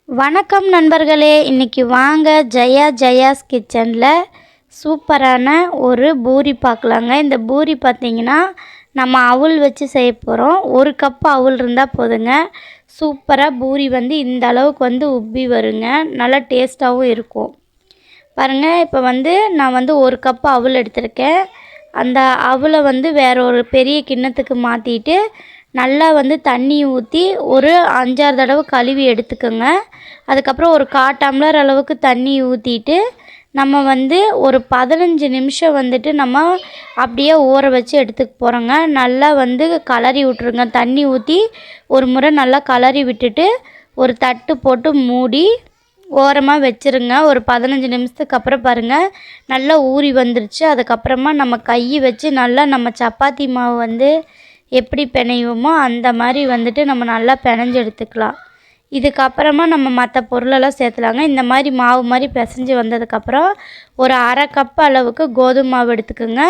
வணக்கம் நண்பர்களே, இன்றைக்கி வாங்க ஜெயாஸ் கிச்சனில் சூப்பரான ஒரு பூரி பார்க்கலாங்க. இந்த பூரி பார்த்திங்கன்னா நம்ம அவுள் வச்சு செய்ய போகிறோம். ஒரு கப் அவுள் இருந்தால் போதுங்க. சூப்பராக பூரி இந்த அளவுக்கு உப்பி வருங்க. நல்லா டேஸ்ட்டாகவும் இருக்கும். பாருங்கள், இப்போ நான் ஒரு கப் அவுள் எடுத்திருக்கேன். அந்த அவலை வேறு ஒரு பெரிய கிண்ணத்துக்கு மாற்றிட்டு நல்லா தண்ணி ஊற்றி ஒரு 5-6 தடவை கழுவி எடுத்துக்கோங்க. அதுக்கப்புறம் ஒரு 1/4 டம்ளர் அளவுக்கு தண்ணி ஊற்றிட்டு நம்ம ஒரு 15 நிமிஷம் நம்ம அப்படியே ஊற வச்சு எடுத்துக்க போகிறோங்க. நல்லா கலரி விட்ருங்க. தண்ணி ஊற்றி ஒரு முறை நல்லா கலரி விட்டுட்டு ஒரு தட்டு போட்டு மூடி ஓரமாக வச்சுருங்க. ஒரு 15 நிமிஷத்துக்கு அப்புறம் பாருங்கள், நல்லா ஊறி வந்துருச்சு. அதுக்கப்புறமா நம்ம கை வச்சு நல்லா நம்ம சப்பாத்தி மாவு எப்படி பிணையுமோ அந்த மாதிரி நம்ம நல்லா பிணைஞ்சு எடுத்துக்கலாம். இதுக்கப்புறமா நம்ம மற்ற பொருளெல்லாம் சேர்த்துலாங்க. இந்த மாதிரி மாவு மாதிரி பிசைஞ்சு வந்ததுக்கப்புறம் ஒரு 1/2 கப் அளவுக்கு கோதுமை மாவு எடுத்துக்கோங்க.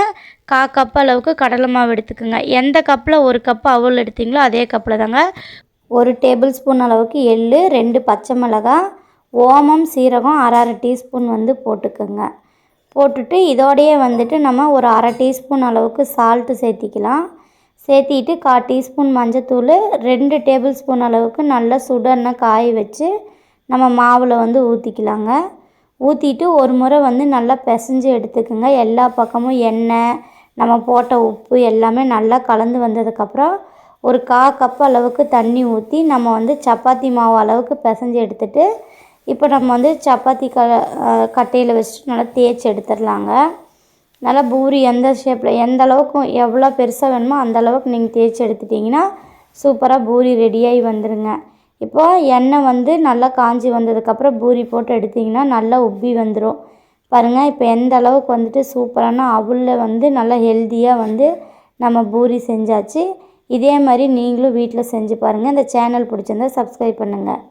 1/4 கப் அளவுக்கு கடலை மாவு எடுத்துக்கோங்க. எந்த கப்பில் 1 கப் அவல் எடுத்தீங்களோ அதே கப்பில் தாங்க 1 டேபிள் ஸ்பூன் அளவுக்கு எள், 2 பச்சை மிளகாய், ஓமம், சீரகம் 1/2 டீஸ்பூன் போட்டுக்கோங்க. போட்டுட்டு இதோடையே நம்ம ஒரு 1/2 டீஸ்பூன் அளவுக்கு சால்ட்டு சேர்த்திக்கலாம். சேர்த்திட்டு 1/4 டீஸ்பூன் மஞ்சத்தூள், 2 டேபிள் ஸ்பூன் அளவுக்கு நல்லா சுடெண்ணெய் காய வச்சு நம்ம மாவில் ஊற்றிக்கலாங்க. ஊற்றிட்டு ஒரு முறை நல்லா பிசைஞ்சு எடுத்துக்கோங்க. எல்லா பக்கமும் எண்ணெய், நம்ம போட்ட உப்பு எல்லாமே நல்லா கலந்து வந்ததுக்கப்புறம் ஒரு 1/4 கப் அளவுக்கு தண்ணி ஊற்றி நம்ம சப்பாத்தி மாவு அளவுக்கு பிசைஞ்சு எடுத்துகிட்டு இப்போ நம்ம சப்பாத்தி கட்டையில் வச்சுட்டு நல்லா தேய்ச்சி எடுத்துடலாங்க. நல்லா பூரி எந்த ஷேப்பில் எந்த அளவுக்கு எவ்வளோ பெருசாக வேணுமோ அந்த அளவுக்கு நீங்கள் தேய்ச்சி எடுத்துட்டிங்கன்னா சூப்பராக பூரி ரெடியாகி வந்துடுங்க. இப்போது எண்ணெய் நல்லா காஞ்சி வந்ததுக்கப்புறம் பூரி போட்டு எடுத்திங்கன்னா நல்லா உப்பி வந்துடும். பாருங்கள், இப்போ எந்த அளவுக்கு சூப்பரான அவலில் நல்லா ஹெல்த்தியாக நம்ம பூரி செஞ்சாச்சு. இதே மாதிரி நீங்களும் வீட்டில் செஞ்சு பாருங்கள். இந்த சேனல் பிடிச்சிருந்தா சப்ஸ்கிரைப் பண்ணுங்கள்.